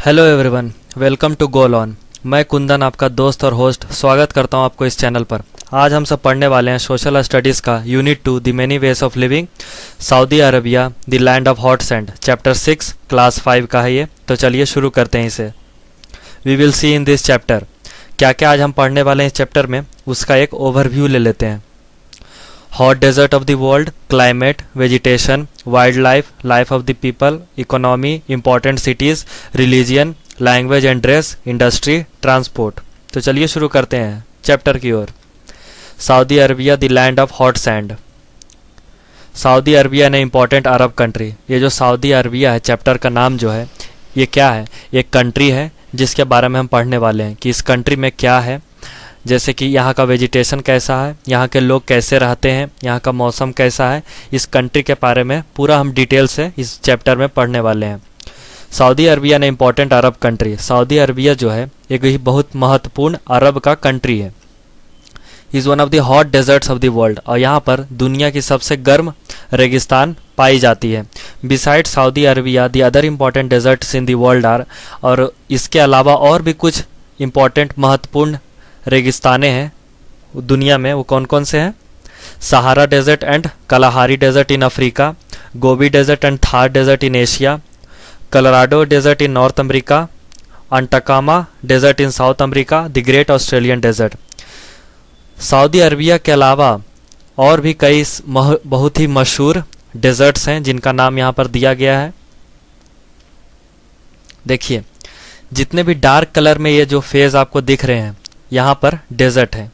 Hello everyone, welcome to Goal On. मैं कुंदन, आपका दोस्त और होस्ट, स्वागत करता हूं आपको इस चैनल पर। आज हम सब पढ़ने वाले हैं सोशल स्टडीज़ का unit 2 the many ways of living, Saudi Arabia the land of hot sand, chapter 6 class 5 का है ये। तो चलिए शुरू करते हैं इसे। We will see in this chapter, क्या क्या आज हम पढ़ने वाले हैं इस चैप्टर में, उसका एक ओवरव्यू ले लेते हैं। Hot desert of the world, climate, vegetation, wildlife, life of the people, economy, important cities, religion, language and dress, industry, transport. तो चलिए शुरू करते हैं चैप्टर की ओर। Saudi Arabia the land of hot sand. Saudi Arabia ने important Arab country. ये जो सऊदी अरबिया है, चैप्टर का नाम जो है, ये क्या है? एक कंट्री है जिसके बारे में हम पढ़ने वाले हैं कि इस कंट्री में क्या है, जैसे कि यहाँ का वेजिटेशन कैसा है, यहाँ के लोग कैसे रहते हैं, यहाँ का मौसम कैसा है। इस कंट्री के बारे में पूरा हम डिटेल से इस चैप्टर में पढ़ने वाले हैं। सऊदी अरबिया ने important Arab country. Saudi Arabia जो है एक ही बहुत महत्वपूर्ण अरब का कंट्री है। Is one of the hot desserts of the world, और यहाँ पर दुनिया की सबसे गर्म रेगिस्तान पाई जाती है। Beside Saudi Arabia the other important deserts in the world are, और इसके अलावा और भी कुछ इंपॉर्टेंट महत्वपूर्ण रेगिस्तानें हैं दुनिया में। वो कौन कौन से हैं? Sahara desert and Kalahari desert in Africa, Gobi desert and Thar desert in Asia, Colorado desert in North America, Atacama desert in South America, the great Australian desert. Saudi Arabia के अलावा और भी कई बहुत ही मशहूर डेजर्ट्स हैं जिनका नाम यहाँ पर दिया गया है। देखिए, जितने भी डार्क कलर में ये जो फेज आपको दिख रहे हैं, यहाँ पर डेजर्ट है,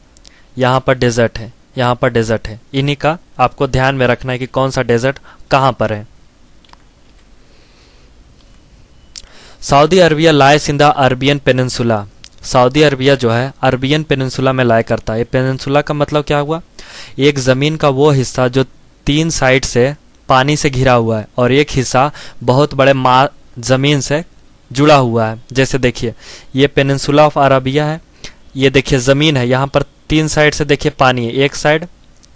यहाँ पर डेजर्ट है, यहाँ पर डेजर्ट है। इन्हीं का आपको ध्यान में रखना है कि कौन सा डेजर्ट कहाँ पर है। Saudi Arabia lies in the Arabian peninsula. Saudi Arabia जो है अरबियन पेनिनसुला में लाया करता है। पेनिनसुला का मतलब क्या हुआ? एक ज़मीन का वो हिस्सा जो 3 साइड से पानी से घिरा हुआ है और एक हिस्सा बहुत बड़े ज़मीन से जुड़ा हुआ है। जैसे देखिए, ये पेनिनसुला ऑफ अरबिया है, ये देखिए ज़मीन है, यहाँ पर 3 साइड से देखिए पानी है, 1 साइड,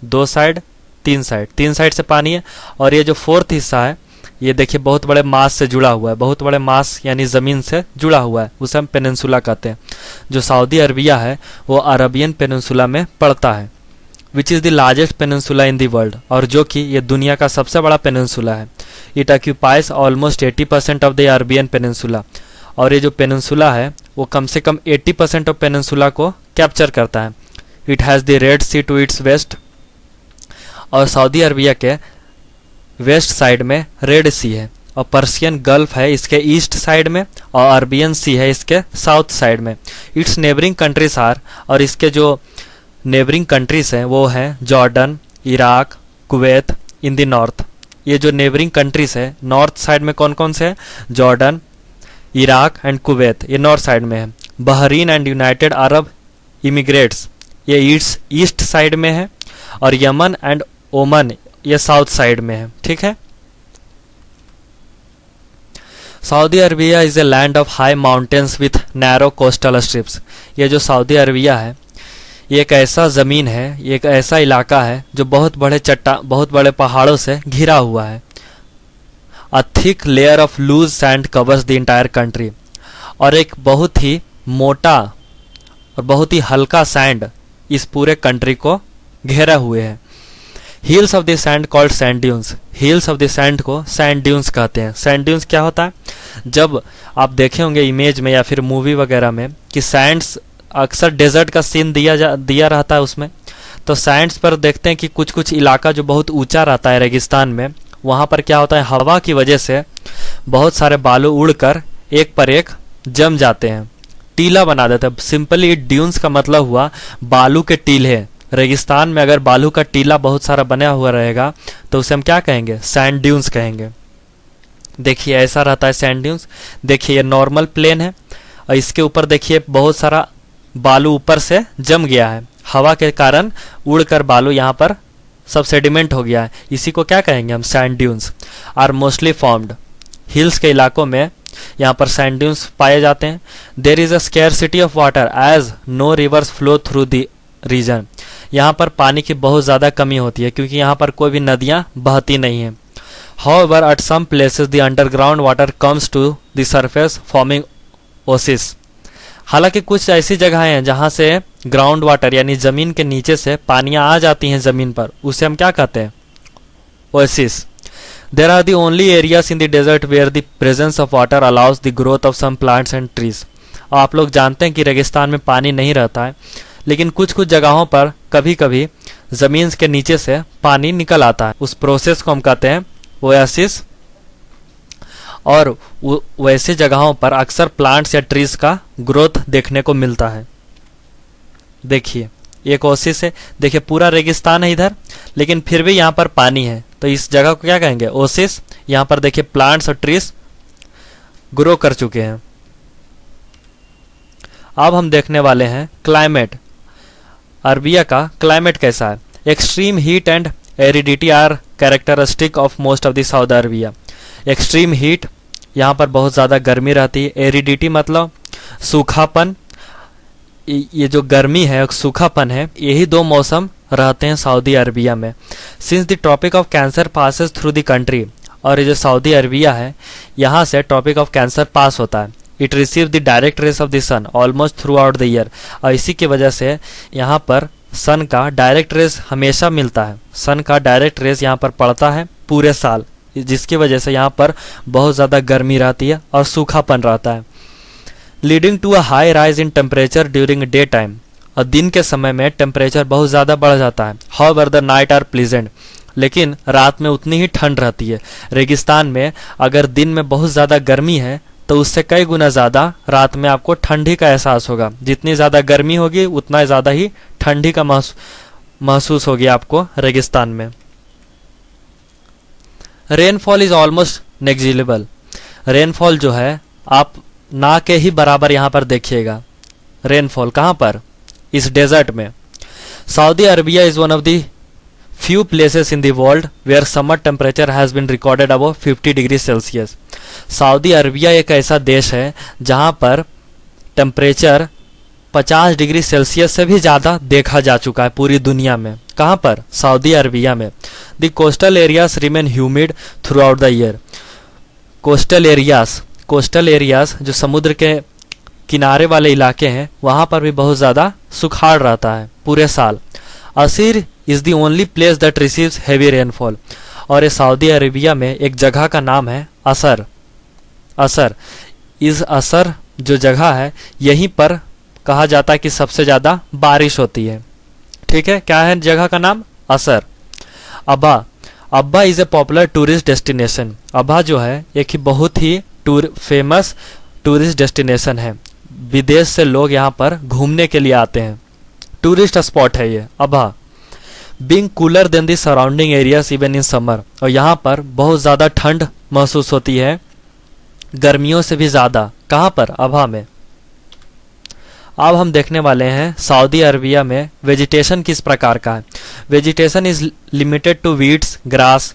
2 साइड, 3 साइड, 3 साइड से पानी है। और ये जो 4th हिस्सा है, ये देखिए बहुत बड़े मास से जुड़ा हुआ है, बहुत बड़े मास यानी ज़मीन से जुड़ा हुआ है, उसे हम पेनिनसुला कहते हैं। जो सऊदी अरबिया है वो अरबियन पेनिनसुला में पड़ता है, which is the largest peninsula in the world, और जो कि ये दुनिया का सबसे बड़ा पेनिनसुला है। It occupies almost 80% of the Arabian peninsula, और ये जो पेनिनसुला है वो कम से कम 80% ऑफ पेनिनसुला को कैप्चर करता है। It has the Red Sea to its west, और सऊदी अरबिया के वेस्ट साइड में रेड सी है, और पर्शियन गल्फ है इसके ईस्ट साइड में, और अरबियन सी है इसके साउथ साइड में। इट्स नेबरिंग कंट्रीज आर, और इसके जो नेबरिंग कंट्रीज हैं वो हैं Jordan, Iraq, Kuwait in the north. ये जो नेबरिंग कंट्रीज है नॉर्थ साइड में कौन कौन से हैं? जॉर्डन, इराक एंड कुवैत, ये नॉर्थ साइड में है। Bahrain and United Arab immigrants, ये ईस्ट साइड में है, और यमन एंड ओमन ये साउथ साइड में है। ठीक है। Saudi Arabia is a land of high mountains with narrow coastal strips. ये जो सऊदी अरबिया है ये एक ऐसा ज़मीन है, ये एक ऐसा इलाका है जो बहुत बड़े पहाड़ों से घिरा हुआ है। A thick layer of loose sand covers the entire country, और एक बहुत ही मोटा और बहुत ही हल्का सैंड इस पूरे कंट्री को घेरा हुए है। Hills of the sand called sand dunes. Hills of the sand को सैंड ड्यून्स कहते हैं। सैंड ड्यून्स क्या होता है? जब आप देखे होंगे इमेज में या फिर मूवी वगैरह में कि सैंड्स, अक्सर डेजर्ट का सीन दिया रहता है उसमें, तो सैंड्स पर देखते हैं कि कुछ कुछ इलाका जो बहुत ऊंचा रहता है रेगिस्तान में, वहाँ पर क्या होता है, हवा की वजह से बहुत सारे बालू उड़कर एक पर एक जम जाते हैं, टीला बना देते हैं। सिंपली ड्यून्स का मतलब हुआ बालू के टीले। रेगिस्तान में अगर बालू का टीला बहुत सारा बना हुआ रहेगा तो उसे हम क्या कहेंगे? सैंड ड्यून्स कहेंगे। देखिए ऐसा रहता है सैंड ड्यून्स। देखिए ये नॉर्मल प्लेन है, और इसके ऊपर देखिए बहुत सारा बालू ऊपर से जम गया है, हवा के कारण उड़कर बालू यहाँ पर सब सेडिमेंट हो गया है। इसी को क्या कहेंगे हम? Sand dunes are mostly formed. Hills के इलाकों में यहाँ पर सैंड ड्यून्स पाए जाते हैं। There is a scarcity of water as no rivers flow through the region. यहाँ पर पानी की बहुत ज़्यादा कमी होती है क्योंकि यहाँ पर कोई भी नदियाँ बहती नहीं हैं। However, at some places the underground water comes to the surface, forming Oasis. हालांकि कुछ ऐसी जगहें हैं जहां से ग्राउंड वाटर यानी जमीन के नीचे से पानियां आ जाती हैं जमीन पर, उसे हम क्या कहते हैं? Oasis. There are the only areas in the desert where the presence of water allows the growth of some plants and trees. और आप लोग जानते हैं कि रेगिस्तान में पानी नहीं रहता है, लेकिन कुछ कुछ जगहों पर कभी कभी जमीन के नीचे से पानी निकल आता है। उस प्रोसेस को हम कहते हैं ओएसिस। और वैसे जगहों पर अक्सर प्लांट्स या ट्रीज का ग्रोथ देखने को मिलता है। देखिए एक ओसिस है, देखिए पूरा रेगिस्तान है इधर, लेकिन फिर भी यहाँ पर पानी है, तो इस जगह को क्या कहेंगे? ओसिस। यहाँ पर देखिए प्लांट्स और ट्रीज ग्रो कर चुके हैं। अब हम देखने वाले हैं क्लाइमेट। अरबिया का क्लाइमेट कैसा है? Extreme heat and aridity are characteristic of most of the South Arabia. Extreme heat, यहाँ पर बहुत ज़्यादा गर्मी रहती है। एरिडिटी मतलब सूखापन, ये जो गर्मी है सूखापन है, यही दो मौसम रहते हैं सऊदी अरबिया में। Since the Tropic of Cancer passes through the country, और ये जो सऊदी अरबिया है यहाँ से ट्रॉपिक ऑफ कैंसर पास होता है। It receive the direct rays of the sun almost throughout the year, और इसी की वजह से यहाँ पर सन का डायरेक्ट रेस हमेशा मिलता है। सन का डायरेक्ट रेस यहाँ पर पड़ता है पूरे साल, जिसकी वजह से यहाँ पर बहुत ज़्यादा गर्मी रहती है और सूखापन रहता है। Leading to a high rise in temperature during day time, और दिन के समय में टेम्परेचर बहुत ज़्यादा बढ़ जाता है। However the night are pleasant, लेकिन रात में उतनी ही ठंड रहती है। रेगिस्तान में अगर दिन में बहुत ज़्यादा गर्मी है तो उससे कई गुना ज़्यादा रात में आपको ठंडी का एहसास होगा। जितनी ज़्यादा गर्मी होगी उतना ज़्यादा ही ठंडी का महसूस होगी आपको रेगिस्तान में। Rainfall is almost negligible. Rainfall जो है आप ना के ही बराबर यहाँ पर देखिएगा। रेनफॉल कहाँ पर? इस डेजर्ट में। Saudi Arabia is one of the few places in the world where summer temperature has been recorded above 50 degree Celsius. Saudi Arabia एक ऐसा देश है जहाँ पर टेम्परेचर 50 डिग्री सेल्सियस से भी ज़्यादा देखा जा चुका है पूरी दुनिया में। कहाँ पर? सऊदी अरबिया में। The coastal areas remain humid through out the year. Coastal areas जो समुद्र के किनारे वाले इलाके हैं वहाँ पर भी बहुत ज़्यादा सुखाड़ रहता है पूरे साल। Asir is the only place that receives heavy rainfall, और ये सऊदी अरेबिया में एक जगह का नाम है असर। इस असर जो जगह है यहीं पर कहा जाता है कि सबसे ज़्यादा बारिश होती है। ठीक है, क्या है जगह का नाम? असर। अब्बा is a popular tourist destination. अब्बा जो है एक बहुत ही फेमस टूरिस्ट डेस्टिनेशन है। विदेश से लोग यहाँ पर घूमने के लिए आते हैं। टूरिस्ट स्पॉट है ये अब्बा। Being cooler than the surrounding areas even in summer, और यहाँ पर बहुत ज़्यादा ठंड महसूस होती है गर्मियों से भी ज़्यादा। कहाँ पर? अब्बा में। अब हम देखने वाले हैं सऊदी अरबिया में वेजिटेशन किस प्रकार का है। Vegetation is limited to weeds, grass,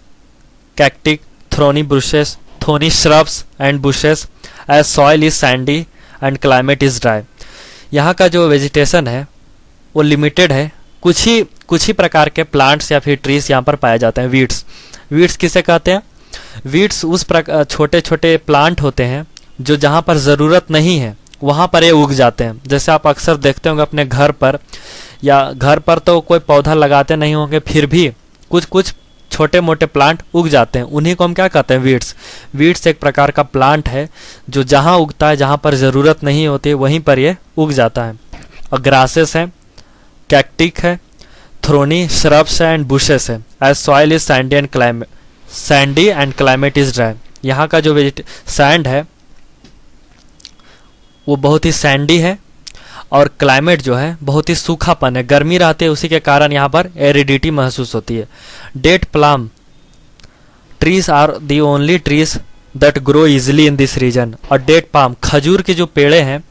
cacti, thorny shrubs and bushes, as soil is sandy and climate is dry. यहाँ का जो वेजिटेशन है वो लिमिटेड है। कुछ ही प्रकार के प्लांट्स या फिर ट्रीज यहाँ पर पाए जाते हैं। वीड्स किसे कहते हैं? वीड्स उस छोटे छोटे प्लांट होते हैं जो जहाँ पर ज़रूरत नहीं है वहाँ पर ये उग जाते हैं। जैसे आप अक्सर देखते होंगे अपने घर पर, या घर पर तो कोई पौधा लगाते नहीं होंगे, फिर भी कुछ छोटे मोटे प्लांट उग जाते हैं। उन्हीं को हम क्या कहते हैं? वीड्स एक प्रकार का प्लांट है जो जहाँ उगता है, जहाँ पर ज़रूरत नहीं होती वहीं पर ये उग जाता है। और ग्रासेस हैं, कैक्टिक है, थ्रोनी श्रब्स एंड बुशेस है। As soil is sandy and climate is dry. यहाँ का जो सैंड है वो बहुत ही सैंडी है, और क्लाइमेट जो है बहुत ही सूखापन है, गर्मी रहती है, उसी के कारण यहाँ पर एरिडिटी महसूस होती है। Date palm trees are the only trees that grow easily in this region. और डेट पाम, खजूर के जो पेड़े हैं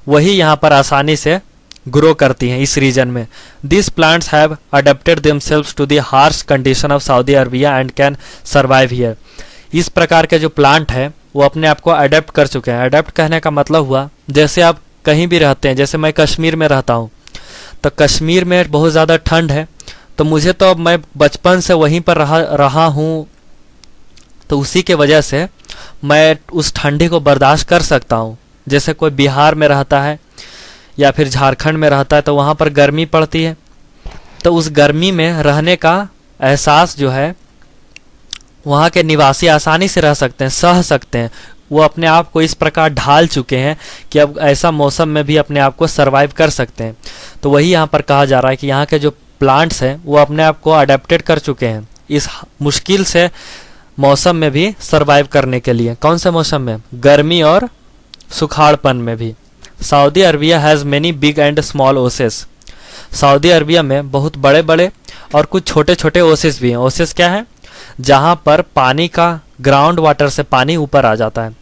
वही यहाँ पर आसानी से ग्रो करती हैं इस रीजन में। This plants have adapted themselves to the harsh condition of Saudi Arabia and can survive here. इस प्रकार के जो प्लांट है वो अपने आप को अडेप्ट कर चुके हैं। अडेप्ट कहने का मतलब हुआ जैसे आप कहीं भी रहते हैं, जैसे मैं कश्मीर में रहता हूँ, तो कश्मीर में बहुत ज़्यादा ठंड है, तो मुझे तो मैं बचपन से वहीं पर रहा हूँ, तो उसी के वजह से मैं उस ठंडी को बर्दाश्त कर सकता हूँ। जैसे कोई बिहार में रहता है या फिर झारखंड में रहता है तो वहाँ पर गर्मी पड़ती है, तो उस गर्मी में रहने का एहसास जो है वहाँ के निवासी आसानी से रह सकते हैं, सह सकते हैं। वो अपने आप को इस प्रकार ढाल चुके हैं कि अब ऐसा मौसम में भी अपने आप को सरवाइव कर सकते हैं। तो वही यहाँ पर कहा जा रहा है कि यहाँ के जो प्लांट्स हैं वो अपने आप को अडेप्टेड कर चुके हैं इस मुश्किल से मौसम में भी सरवाइव करने के लिए। कौन से मौसम में? गर्मी और सुखाड़पन में भी। Saudi Arabia has many big and small oases. Saudi Arabia में बहुत बड़े बड़े और कुछ छोटे छोटे ओसेस भी हैं। ओसेस क्या है? जहाँ पर पानी का ग्राउंड वाटर से पानी ऊपर आ जाता है।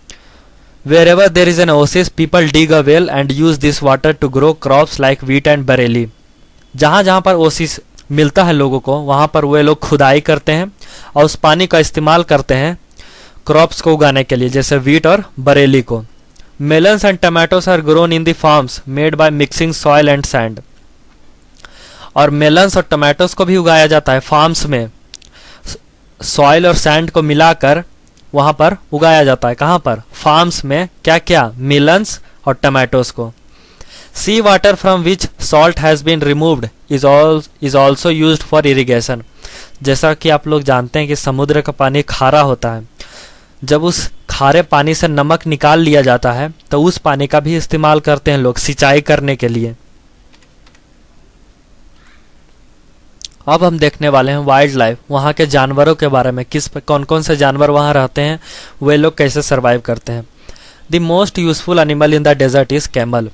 Wherever there is an oasis, people dig a well and use this water to grow crops like wheat and barley. जहाँ जहाँ पर ओसिस मिलता है लोगों को, वहाँ पर वे लोग खुदाई करते हैं और उस पानी का इस्तेमाल करते हैं क्रॉप्स को उगाने के लिए, जैसे वीट और बरेली को। Melons and tomatoes are grown in the farms made by mixing soil and sand. और मेलन्स और टमाटोस को भी उगाया जाता है फार्म्स में, सॉइल और सैंड को मिलाकर वहाँ पर उगाया जाता है। कहाँ पर? फार्म्स में। क्या क्या? मिलन्स और टमाटोस को। Sea water from which salt has been removed is also used for irrigation. जैसा कि आप लोग जानते हैं कि समुद्र का पानी खारा होता है। जब उस खारे पानी से नमक निकाल लिया जाता है तो उस पानी का भी इस्तेमाल करते हैं लोग सिंचाई करने के लिए। अब हम देखने वाले हैं वाइल्ड लाइफ, वहाँ के जानवरों के बारे में। कौन कौन से जानवर वहाँ रहते हैं, वे लोग कैसे सरवाइव करते हैं। The most useful animal in the desert is camel.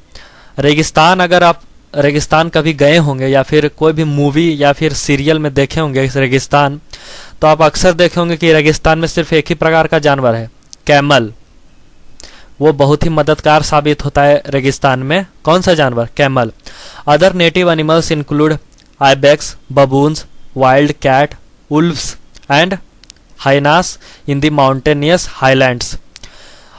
रेगिस्तान, अगर आप रेगिस्तान कभी गए होंगे या फिर कोई भी मूवी या फिर सीरियल में देखे होंगे रेगिस्तान, तो आप अक्सर देखे होंगे कि रेगिस्तान में सिर्फ एक ही प्रकार का जानवर है, कैमल। वो बहुत ही मददगार साबित होता है रेगिस्तान में। कौन सा जानवर? Camel. Other native animals include ibex, baboons, wild cat, wolves and hyenas in the mountainous highlands।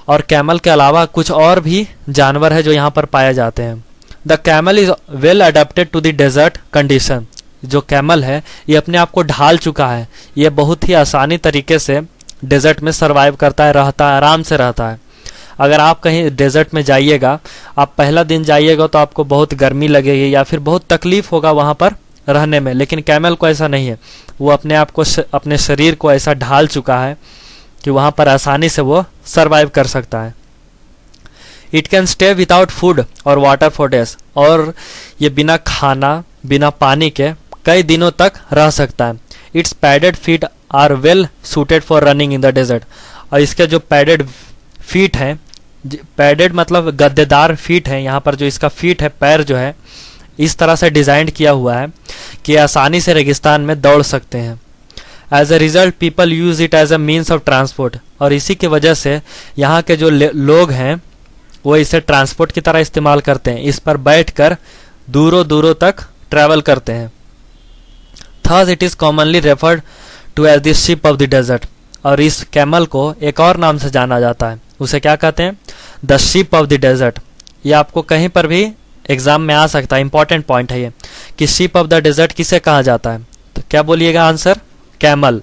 और कैमल के अलावा कुछ और भी जानवर है जो यहाँ पर पाए जाते हैं। The camel is well adapted to the desert condition. जो कैमल है ये अपने आप को ढाल चुका है, ये बहुत ही आसानी तरीके से डेजर्ट में सरवाइव करता है, रहता है, आराम से रहता है। अगर आप कहीं डेजर्ट में जाइएगा, आप पहला दिन जाइएगा तो आपको बहुत गर्मी लगेगी या फिर बहुत तकलीफ होगा वहाँ पर रहने में, लेकिन कैमल को ऐसा नहीं है। वो अपने आप को अपने शरीर को ऐसा ढाल चुका है कि वहाँ पर आसानी से वो सरवाइव कर सकता है। It can stay without food और वाटर फॉर डेज। और ये बिना खाना बिना पानी के कई दिनों तक रह सकता है। Its padded feet are well suited for running in the desert. और इसके जो पैडेड फीट हैं, पैडेड मतलब गद्देदार फीट हैं, यहाँ पर जो इसका फीट है, पैर जो है, इस तरह से डिज़ाइन किया हुआ है कि आसानी से रेगिस्तान में दौड़ सकते हैं। As a result people use it as a means of transport. और इसी की वजह से यहाँ के जो लोग हैं वो इसे ट्रांसपोर्ट की तरह इस्तेमाल करते हैं। इस पर बैठकर दूरों दूरों तक ट्रैवल करते हैं। Thus it is commonly referred to as the ship of the desert. और इस कैमल को एक और नाम से जाना जाता है, उसे क्या कहते हैं? The ship of the desert. ये आपको कहीं पर भी एग्जाम में आ सकता है, इंपॉर्टेंट पॉइंट है ये कि शिप ऑफ द डेजर्ट किसे कहा जाता है। तो क्या बोलिएगा आंसर? कैमल।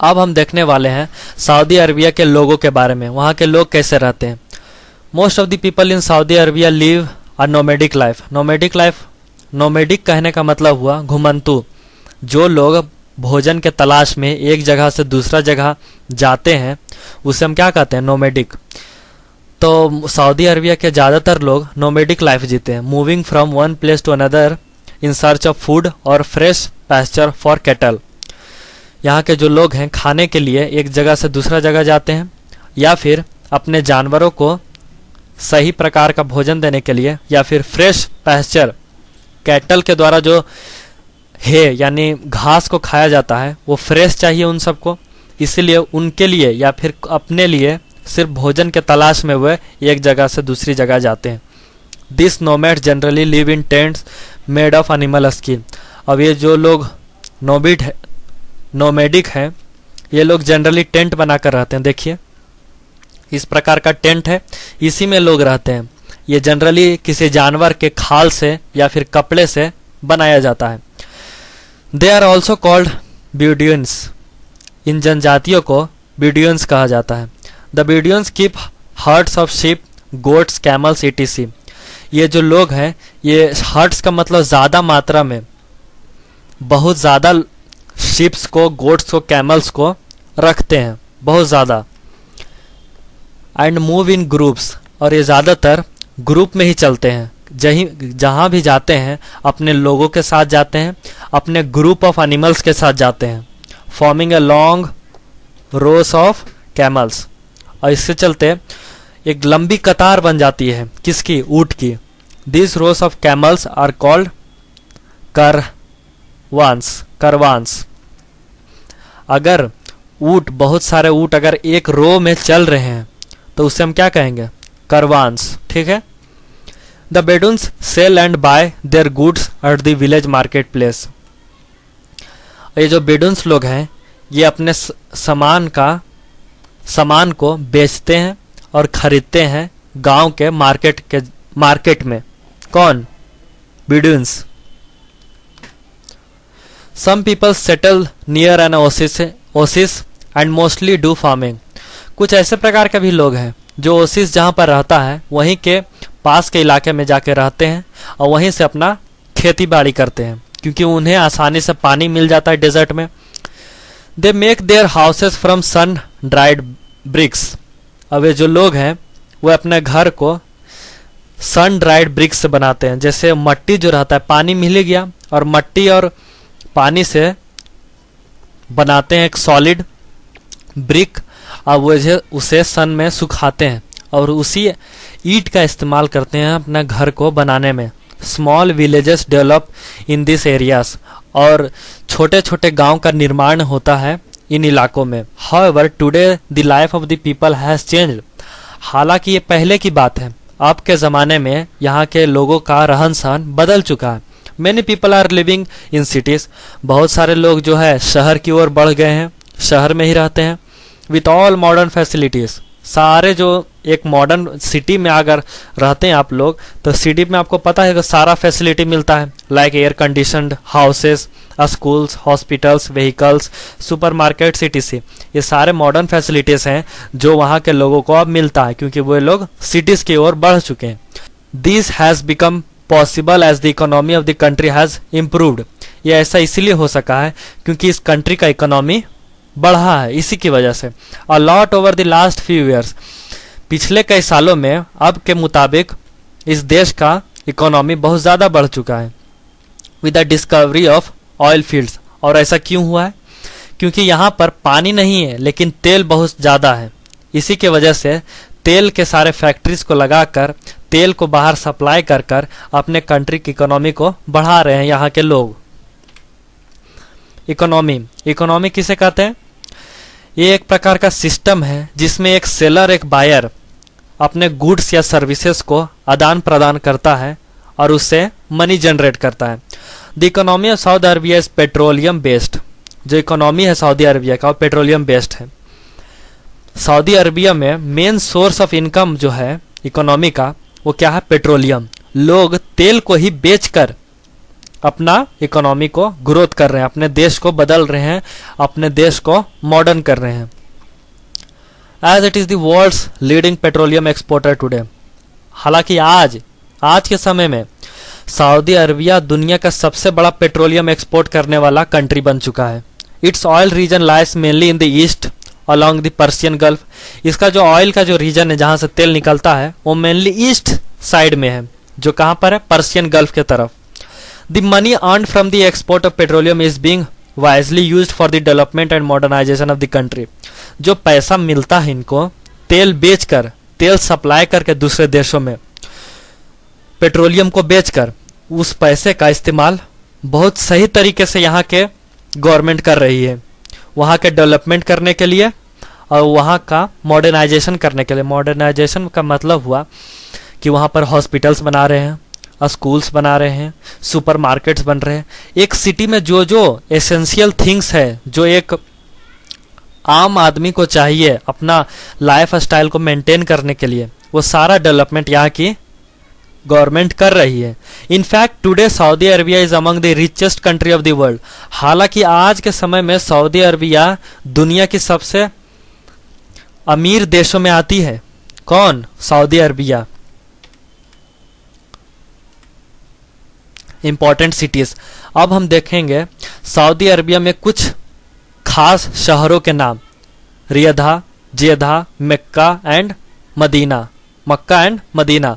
अब हम देखने वाले हैं सऊदी अरबिया के लोगों के बारे में, वहाँ के लोग कैसे रहते हैं। Most of the people in Saudi Arabia live a nomadic life. Nomadic life, nomadic कहने का मतलब हुआ घुमंतु। जो लोग भोजन के तलाश में एक जगह से दूसरा जगह जाते हैं उसे हम क्या कहते हैं? नोमेडिक। तो सऊदी अरबिया के ज़्यादातर लोग नोमेडिक लाइफ जीते हैं, moving from one place to another in search of food और फ्रेश पैस्चर फॉर कैटल। यहाँ के जो लोग हैं खाने के लिए एक जगह से दूसरा जगह जाते हैं या फिर अपने जानवरों को सही प्रकार का भोजन देने के लिए, या फिर फ्रेश पैस्चर, कैटल के द्वारा जो है यानी घास को खाया जाता है वो फ्रेश चाहिए उन सबको, इसीलिए उनके लिए या फिर अपने लिए सिर्फ भोजन के तलाश में वे एक जगह से दूसरी जगह जाते हैं। This nomads generally live in tents made of animal skin. अब ये जो लोग नोमेडिक हैं ये लोग जनरली टेंट बनाकर रहते हैं। देखिए इस प्रकार का टेंट है, इसी में लोग रहते हैं। ये जनरली किसी जानवर के खाल से या फिर कपड़े से बनाया जाता है। They are also called Bedouins. इन जनजातियों को ब्यूडियंस कहा जाता है। The Bedouins keep herds of sheep, goats, camels etc. ये जो लोग हैं, ये हर्ड्स का मतलब ज़्यादा मात्रा में, बहुत ज़्यादा शिप्स को, गोट्स को, कैमल्स को रखते हैं, बहुत ज़्यादा. एंड मूव इन ग्रुप्स, और ये ज़्यादातर ग्रुप में ही चलते हैं. जहाँ भी जाते हैं अपने लोगों के साथ जाते हैं, अपने ग्रुप ऑफ एनिमल्स के साथ जाते हैं. Forming a long rows of camels, और इससे चलते एक लंबी कतार बन जाती है. किसकी? ऊँट की. This rows of camels are called caravans. अगर ऊँट, बहुत सारे ऊँट अगर एक रो में चल रहे हैं तो उससे हम क्या कहेंगे? करवान्स. ठीक है. The Bedouins sell and buy their goods at the village market place. ये जो बेडुइन्स लोग हैं, ये अपने सामान को बेचते हैं और खरीदते हैं गांव के मार्केट में. कौन? Bedouins. Some people settle near an oasis and mostly do farming. कुछ ऐसे प्रकार के भी लोग हैं जो ओसिस जहाँ पर रहता है वहीं के पास के इलाके में जाके रहते हैं और वहीं से अपना खेती बाड़ी करते हैं, क्योंकि उन्हें आसानी से पानी मिल जाता है डेजर्ट में. They make their houses from sun dried bricks. अब ये जो लोग हैं वो अपने घर को सन ड्राइड ब्रिक्स से बनाते हैं. जैसे मट्टी जो रहता है, पानी मिल गया और मट्टी और पानी से बनाते हैं एक सॉलिड ब्रिक. अब वो उसे सन में सुखाते हैं और उसी ईंट का इस्तेमाल करते हैं अपना घर को बनाने में. Small villages develop in this areas, और छोटे छोटे गांव का निर्माण होता है इन इलाकों में. However today the life of the people has changed. हालांकि ये पहले की बात है, अब के ज़माने में यहाँ के लोगों का रहन सहन बदल चुका है. Many people are living in cities. बहुत सारे लोग जो है शहर की ओर बढ़ गए हैं, शहर में ही रहते हैं. विथ ऑल मॉडर्न फैसिलिटीज़, सारे जो एक मॉडर्न सिटी में अगर रहते हैं आप लोग, तो सिटी में आपको पता है कि सारा फैसिलिटी मिलता है. Like air conditioned houses, schools, hospitals, vehicles, supermarkets etc. ये सारे मॉडर्न फैसिलिटीज़ हैं जो वहाँ के लोगों को अब मिलता है, क्योंकि वो लोग सिटीज़ की ओर बढ़ चुके हैं. This has become possible as the economy of the country has improved. ये ऐसा इसीलिए हो सका है क्योंकि इस कंट्री का इकोनॉमी बढ़ा है, इसी की वजह से. A lot over the last few years, पिछले कई सालों में अब के मुताबिक इस देश का इकोनॉमी बहुत ज़्यादा बढ़ चुका है. With the discovery of oil fields. और ऐसा क्यों हुआ है? क्योंकि यहाँ पर पानी नहीं है लेकिन तेल बहुत ज़्यादा है. इसी के वजह से तेल के सारे फैक्ट्रीज को लगाकर तेल को बाहर सप्लाई कर कर अपने कंट्री की इकोनॉमी को बढ़ा रहे हैं यहाँ के लोग. इकोनॉमी किसे कहते हैं? ये एक प्रकार का सिस्टम है जिसमें एक सेलर, एक बायर अपने गुड्स या सर्विसेज को आदान प्रदान करता है और उससे मनी जनरेट करता है. The economy of Saudi Arabia is petroleum based. जो इकोनॉमी है सऊदी अरबिया का वो पेट्रोलियम बेस्ड है. सऊदी अरबिया में मेन सोर्स ऑफ इनकम जो है इकोनॉमी का, वो क्या है? पेट्रोलियम. लोग तेल को ही बेचकर अपना इकोनॉमी को ग्रोथ कर रहे हैं, अपने देश को बदल रहे हैं, अपने देश को मॉडर्न कर रहे हैं. As it is the world's leading petroleum exporter today. हालांकि आज के समय में सऊदी अरबिया दुनिया का सबसे बड़ा पेट्रोलियम एक्सपोर्ट करने वाला कंट्री बन चुका है. It's oil reason lies mainly in the east along the Persian gulf. इसका जो ऑयल का जो रीजन है जहां से तेल निकलता है वो मेनली ईस्ट साइड में है, जो कहां पर है? पर्सियन गल्फ के तरफ. The money earned from the export of petroleum is being wisely used for the development and modernization of the country. जो पैसा मिलता है इनको तेल बेचकर, तेल सप्लाई करके दूसरे देशों में पेट्रोलियम को बेचकर, उस पैसे का इस्तेमाल बहुत सही तरीके से यहाँ के गवर्नमेंट कर रही है, वहाँ के डेवलपमेंट करने के लिए और वहाँ का मॉडर्नाइजेशन करने के लिए. मॉडर्नाइजेशन का मतलब हुआ कि वहाँ पर हॉस्पिटल्स बना रहे हैं, स्कूल्स बना रहे हैं, सुपर मार्केट्स बन रहे हैं. एक सिटी में जो जो एसेंशियल थिंग्स है, जो एक आम आदमी को चाहिए अपना लाइफ स्टाइल को मेंटेन करने के लिए, वो सारा डेवलपमेंट यहाँ की गवर्नमेंट कर रही है. In fact today Saudi Arabia is among the richest country of the world. हालांकि आज के समय में सऊदी अरबिया दुनिया की सबसे अमीर देशों में आती है? कौन? Saudi Arabia. Important cities. अब हम देखेंगे सऊदी अरबिया में कुछ खास शहरों के नाम। Riyadh, Jeddah, Mecca and Medina. Mecca and Medina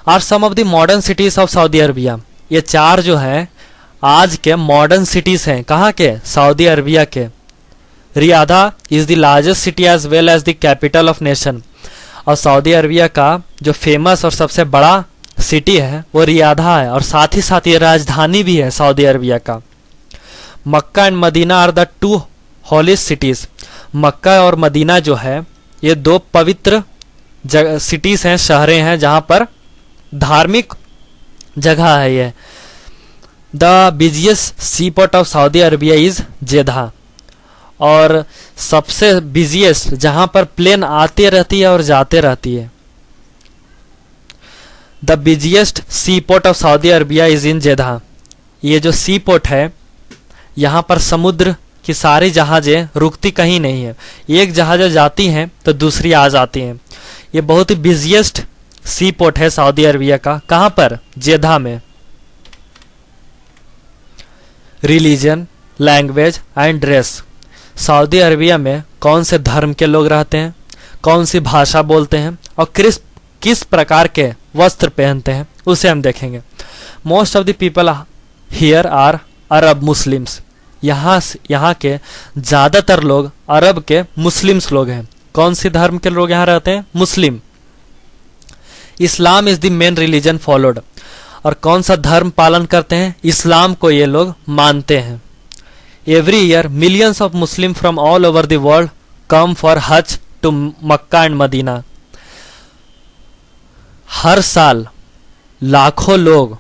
are some of the modern cities of Saudi Arabia. ये चार जो है आज के मॉडर्न सिटीज हैं। कहाँ के? सऊदी अरबिया के। Riyadh is the largest city as well as the capital of nation. और सऊदी अरबिया का जो फेमस और सबसे बड़ा सिटी है वो रियादा है, और साथ ही साथ ये राजधानी भी है सऊदी अरबिया का। Mecca and Medina are the two holiest cities. Mecca और मदीना जो है ये दो पवित्र सिटीज हैं, शहरें हैं, जहां पर धार्मिक जगह है। ये the busiest sea port of Saudi Arabia is Jeddah. और सबसे बिजिएस्ट जहां पर प्लेन आती रहती है और जाते रहती है। The busiest sea port of Saudi Arabia is in Jeddah. ये जो सी पोर्ट है यहाँ पर समुद्र की सारी जहाजें रुकती कहीं नहीं है। एक जहाज जाती हैं तो दूसरी आ जाती हैं। ये बहुत ही बिजिएस्ट सी पोर्ट है सऊदी अरबिया का। कहाँ पर? जेदा में। Religion, language and dress. Saudi Arabia में कौन से धर्म के लोग रहते हैं, कौन सी भाषा बोलते हैं और किस प्रकार के वस्त्र पहनते हैं, उसे हम देखेंगे। Most of the people here are Arab Muslims. यहाँ के ज़्यादातर लोग अरब के मुस्लिम्स लोग हैं। कौन सी धर्म के लोग यहाँ रहते हैं? Muslim. Islam is the main religion followed. और कौन सा धर्म पालन करते हैं? इस्लाम को ये लोग मानते हैं। Every year millions of Muslim from all over the world come for हज टू मक्का एंड मदीना। हर साल लाखों लोग,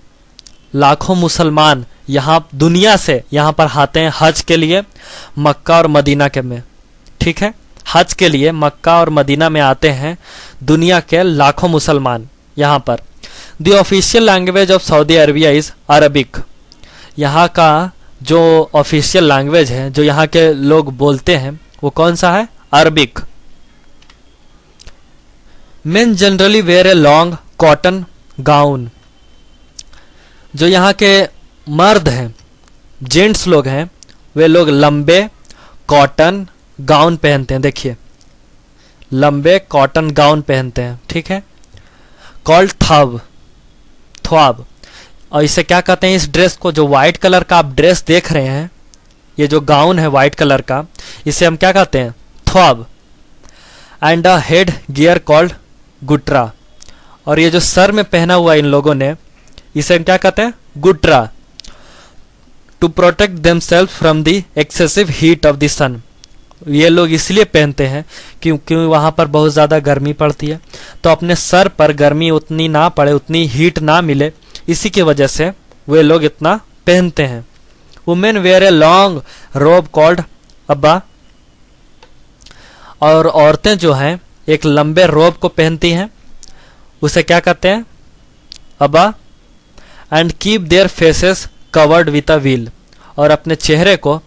लाखों मुसलमान यहाँ दुनिया से यहाँ पर आते हैं हज के लिए, मक्का और मदीना के में। ठीक है, हज के लिए मक्का और मदीना में आते हैं दुनिया के लाखों मुसलमान यहाँ पर। The official language of Saudi Arabia is Arabic. यहाँ का जो ऑफिशियल लैंग्वेज है, जो यहाँ के लोग बोलते हैं, वो कौन सा है? Arabic. Men generally wear a long cotton gown. जो यहाँ के मर्द हैं, जेंट्स लोग हैं, वे लोग लंबे कॉटन गाउन पहनते हैं। देखिए, लंबे कॉटन गाउन पहनते हैं। ठीक है, कॉल्ड थ्वाब। और इसे क्या कहते हैं? इस ड्रेस को, जो व्हाइट कलर का आप ड्रेस देख रहे हैं, ये जो गाउन है व्हाइट कलर का, इसे हम क्या कहते हैं? Thobe. And a headgear called ghutra. और ये जो सर में पहना हुआ इन लोगों ने, इसे हम क्या कहते हैं? Ghutra. To protect themselves from the excessive heat of the sun. ये लोग इसलिए पहनते हैं क्योंकि वहाँ पर बहुत ज़्यादा गर्मी पड़ती है, तो अपने सर पर गर्मी उतनी ना पड़े, उतनी हीट ना मिले, इसी की वजह से वे लोग इतना पहनते हैं। वुमेन वेयर ए लॉन्ग रोब कॉल्ड अब्बा। और औरतें जो हैं एक लंबे रोब को पहनती हैं, उसे क्या कहते हैं? अब्बा। And keep their faces covered with a wheel. और अपने चेहरे को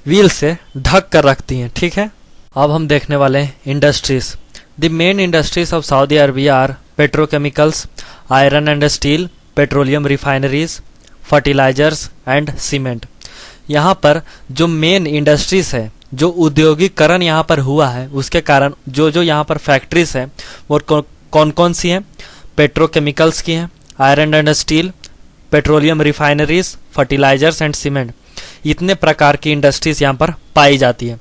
व्हील से ढक कर रखती हैं। ठीक है, अब हम देखने वाले हैं industries. The main industries of Saudi Arabia are petrochemicals, iron and steel, petroleum refineries, fertilizers and cement. यहाँ पर जो मेन इंडस्ट्रीज है, जो उद्योगीकरण यहाँ पर हुआ है, उसके कारण जो जो यहाँ पर फैक्ट्रीज हैं वो कौन कौन सी हैं? पेट्रोकेमिकल्स की हैं, iron and steel, petroleum refineries, fertilizers and cement. इतने प्रकार की इंडस्ट्रीज यहाँ पर पाई जाती है।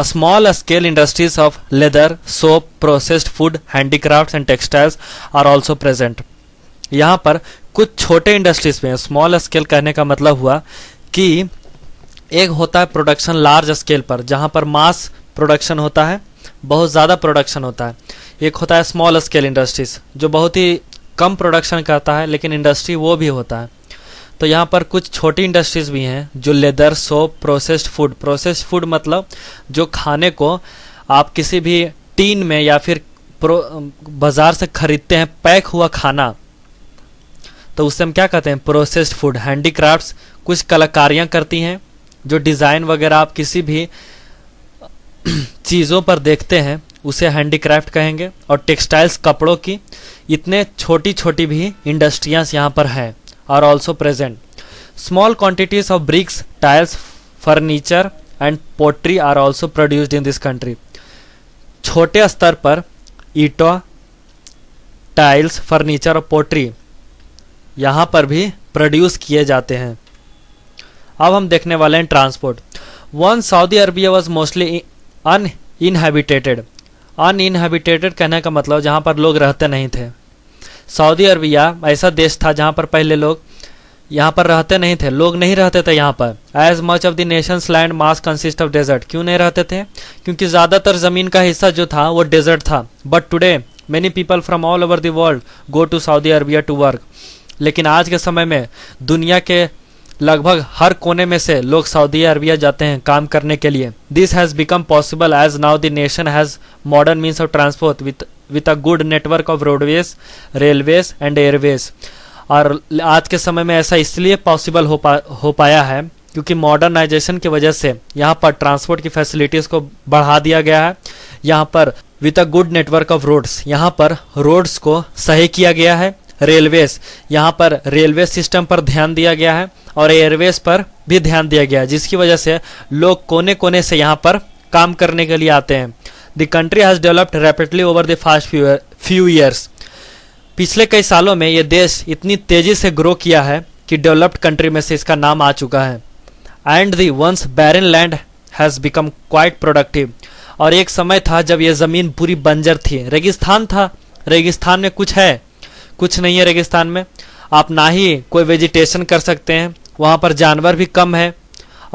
Small scale industries of leather, soap, processed food, handicrafts and textiles are also present. यहाँ पर कुछ छोटे इंडस्ट्रीज में, स्मॉल स्केल कहने का मतलब हुआ कि एक होता है प्रोडक्शन लार्ज स्केल पर, जहाँ पर मास प्रोडक्शन होता है, बहुत ज़्यादा प्रोडक्शन होता है। एक होता है स्मॉल स्केल इंडस्ट्रीज, जो बहुत ही कम प्रोडक्शन करता है लेकिन इंडस्ट्री वो भी होता है। तो यहाँ पर कुछ छोटी इंडस्ट्रीज भी हैं जो leather, soap, processed food. Processed food मतलब जो खाने को आप किसी भी टीन में या फिर बाजार से खरीदते हैं, पैक हुआ खाना, तो उससे हम क्या कहते हैं? Processed food. हैंडीक्राफ्ट्स, कुछ कलाकारियाँ करती हैं, जो डिज़ाइन वगैरह आप किसी भी चीज़ों पर देखते हैं, उसे हैंडीक्राफ्ट कहेंगे। और टेक्सटाइल्स कपड़ों की इतने छोटी छोटी भी इंडस्ट्रियाँ यहाँ पर हैं are also present. Small quantities of bricks, tiles, furniture and pottery are also produced in this country. छोटे स्तर पर ईंटों, टाइल्स, फर्नीचर और पोट्री यहाँ पर भी प्रोड्यूस किए जाते हैं। अब हम देखने वाले हैं transport. One Saudi Arabia was mostly uninhabited. Uninhabited कहने का मतलब जहाँ पर लोग रहते नहीं थे। सऊदी अरबिया ऐसा देश था जहाँ पर पहले लोग यहाँ पर रहते नहीं थे, लोग नहीं रहते थे यहाँ पर। As much of the nation's land mass consist of desert. क्यों नहीं रहते थे? क्योंकि ज़्यादातर ज़मीन का हिस्सा जो था वो डेजर्ट था। But today many people from all over the world go to Saudi Arabia to work. लेकिन आज के समय में दुनिया के लगभग हर कोने में से लोग सऊदी अरबिया जाते हैं काम करने के लिए। This has become possible as now the nation has modern means of transport with a good network of roadways, railways and airways. और आज के समय में ऐसा इसलिए पॉसिबल हो पाया है क्योंकि मॉडर्नाइजेशन की वजह से यहाँ पर ट्रांसपोर्ट की फैसिलिटीज़ को बढ़ा दिया गया है। यहाँ पर with a good network of roads, यहाँ पर रोड्स को सही किया गया है। रेलवेज, यहाँ पर रेलवे सिस्टम पर ध्यान दिया गया है और एयरवेज पर भी ध्यान दिया गया है, जिसकी वजह से लोग कोने कोने से यहाँ पर काम करने के लिए आते हैं। The country has developed rapidly over the fast few years. पिछले कई सालों में ये देश इतनी तेजी से ग्रो किया है कि डेवलप्ड कंट्री में से इसका नाम आ चुका है। And the ones barren land has become quite productive. और एक समय था जब ये ज़मीन पूरी बंजर थी, रेगिस्तान था। रेगिस्तान में कुछ है? कुछ नहीं है रेगिस्तान में। आप ना ही कोई वेजिटेशन कर सकते हैं, वहाँ पर जानवर भी कम है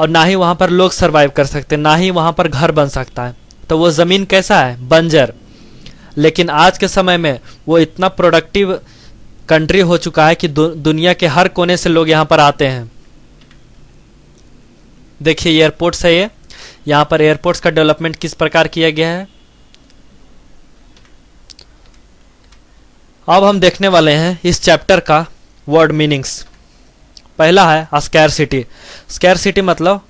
और ना ही वहाँ पर लोग सर्वाइव कर सकते हैं, ना ही वहाँ पर घर बन सकता है। तो वो ज़मीन कैसा है? बंजर। लेकिन आज के समय में वो इतना प्रोडक्टिव कंट्री हो चुका है कि दुनिया के हर कोने से लोग यहाँ पर आते हैं। देखिए एयरपोर्ट्स है ये, यहाँ पर एयरपोर्ट्स का डेवलपमेंट किस प्रकार किया गया है। अब हम देखने वाले हैं इस चैप्टर का वर्ड मीनिंग्स। पहला है स्कैरसिटी। स्कैरसिटी मतलब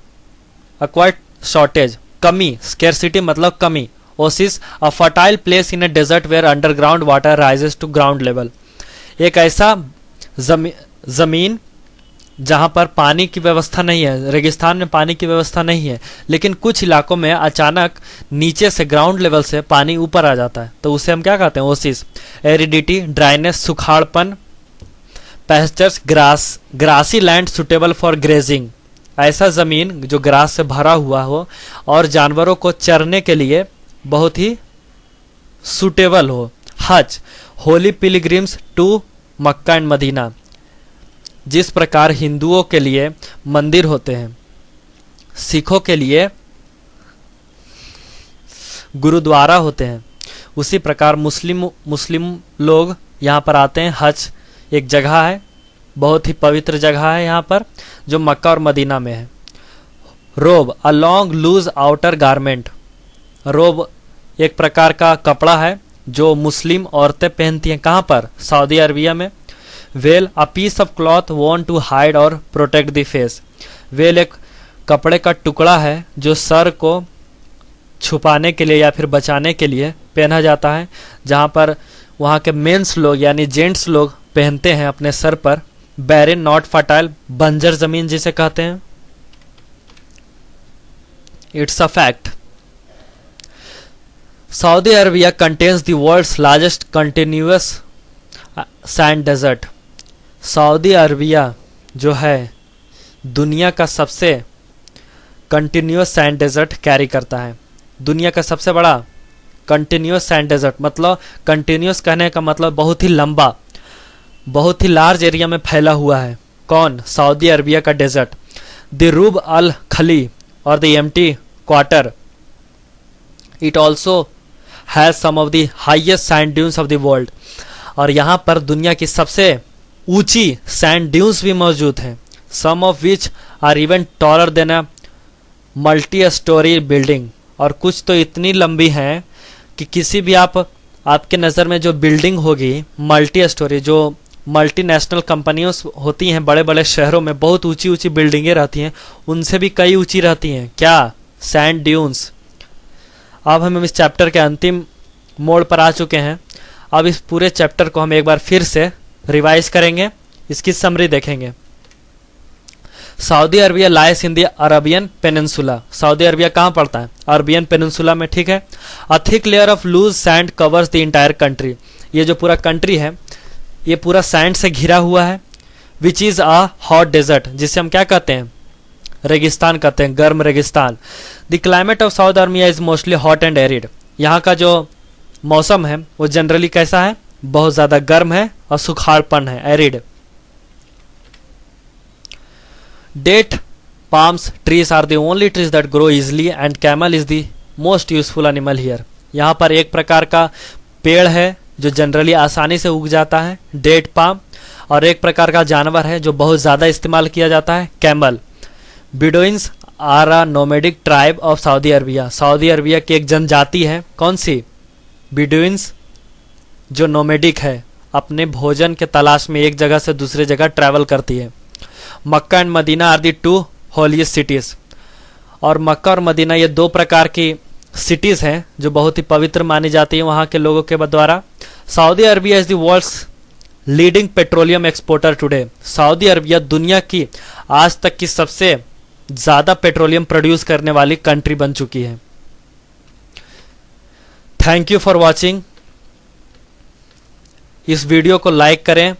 अक्वाइट शॉर्टेज, कमी। स्कैरसिटी मतलब कमी। Oasis, a fertile place in a desert where underground water rises to ground level. एक ऐसा जमीन जहाँ पर पानी की व्यवस्था नहीं है। रेगिस्तान में पानी की व्यवस्था नहीं है, लेकिन कुछ इलाकों में अचानक नीचे से ग्राउंड लेवल से पानी ऊपर आ जाता है, तो उसे हम क्या कहते हैं? ओसिस। एरिडिटी, ड्राइनेस, सुखाड़पन। Pastures, grassy land suitable for grazing. ऐसा ज़मीन जो ग्रास से भरा हुआ हो और जानवरों को चरने के लिए बहुत ही सुटेबल हो। Hajj, holy pilgrims to Mecca and Medina. जिस प्रकार हिंदुओं के लिए मंदिर होते हैं, सिखों के लिए गुरुद्वारा होते हैं, उसी प्रकार मुस्लिम लोग यहाँ पर आते हैं। हज एक जगह है, बहुत ही पवित्र जगह है यहाँ पर, जो मक्का और मदीना में है। Robe, a long loose outer garment. Robe एक प्रकार का कपड़ा है जो मुस्लिम औरतें पहनती हैं। कहाँ पर? सऊदी अरबिया में। Veil, a piece of cloth worn to hide और प्रोटेक्ट द फेस। वेल एक कपड़े का टुकड़ा है जो सर को छुपाने के लिए या फिर बचाने के लिए पहना जाता है, जहाँ पर वहाँ के मेंस लोग यानी जेंट्स लोग पहनते हैं अपने सर पर। बैरिन, नॉट फर्टाइल, बंजर जमीन जिसे कहते हैं। It's a fact. Saudi Arabia contains the world's largest continuous sand desert. Saudi Arabia जो है दुनिया का सबसे कंटिन्यूअस सैंड डेजर्ट कैरी करता है। दुनिया का सबसे बड़ा कंटिन्यूअस सैंड डेजर्ट, मतलब कंटिन्यूअस कहने का मतलब बहुत ही लंबा, बहुत ही लार्ज एरिया में फैला हुआ है। कौन? सऊदी अरबिया का desert. The Rub al Khali or the Empty Quarter, it also has some of the highest sand dunes of the world. और यहाँ पर दुनिया की सबसे ऊंची सैंड ड्यून्स भी मौजूद हैं। Some of which are even taller than a multi storey building. और कुछ तो इतनी लंबी हैं कि किसी भी आपके नज़र में जो बिल्डिंग होगी मल्टी स्टोरी, जो मल्टीनेशनल कंपनियों होती हैं बड़े बड़े शहरों में, बहुत ऊंची ऊंची बिल्डिंगें रहती हैं, उनसे भी कई ऊंची रहती हैं। क्या? Sand dunes. अब हम इस चैप्टर के अंतिम मोड़ पर आ चुके हैं। अब इस पूरे चैप्टर को हम एक बार फिर से रिवाइज करेंगे, इसकी समरी देखेंगे। Saudi Arabia lies in the Arabian peninsula. Saudi Arabia कहाँ पड़ता है? अरबियन पेनिनसुला में, ठीक है। A thick layer of loose sand covers the entire country. ये जो पूरा कंट्री है ये पूरा सैंड से घिरा हुआ है। Which is a hot desert, जिसे हम क्या कहते हैं? रेगिस्तान कहते हैं, गर्म रेगिस्तान। The climate of south Arabia is mostly hot and arid. यहाँ का जो मौसम है वो जनरली कैसा है? बहुत ज्यादा गर्म है और सुखाड़पन है, arid. Date palms trees are the only trees that grow easily and camel is the most useful animal here. यहाँ पर एक प्रकार का पेड़ है जो जनरली आसानी से उग जाता है, डेट पाम, और एक प्रकार का जानवर है जो बहुत ज्यादा इस्तेमाल किया जाता है, camel. Bedouins are a nomadic tribe of Saudi Arabia. Saudi Arabia की एक जनजाति है, कौन सी? बिडोइंस, जो नोमेडिक है, अपने भोजन के तलाश में एक जगह से दूसरे जगह ट्रैवल करती है। Mecca and Medina are the two holiest cities. और मक्का और मदीना ये दो प्रकार की सिटीज हैं जो बहुत ही पवित्र मानी जाती है वहां के लोगों के द्वारा। Saudi Arabia is the world's leading petroleum exporter today. Saudi Arabia दुनिया की आज तक की सबसे ज्यादा पेट्रोलियम प्रोड्यूस करने वाली कंट्री बन चुकी है। Thank you for watching. इस वीडियो को लाइक करें,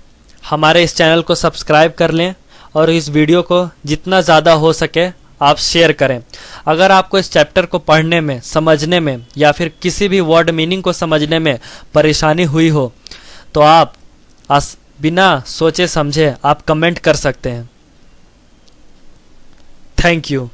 हमारे इस चैनल को सब्सक्राइब कर लें और इस वीडियो को जितना ज़्यादा हो सके आप शेयर करें। अगर आपको इस चैप्टर को पढ़ने में, समझने में या फिर किसी भी वर्ड मीनिंग को समझने में परेशानी हुई हो तो आप बिना सोचे समझे आप कमेंट कर सकते हैं। Thank you.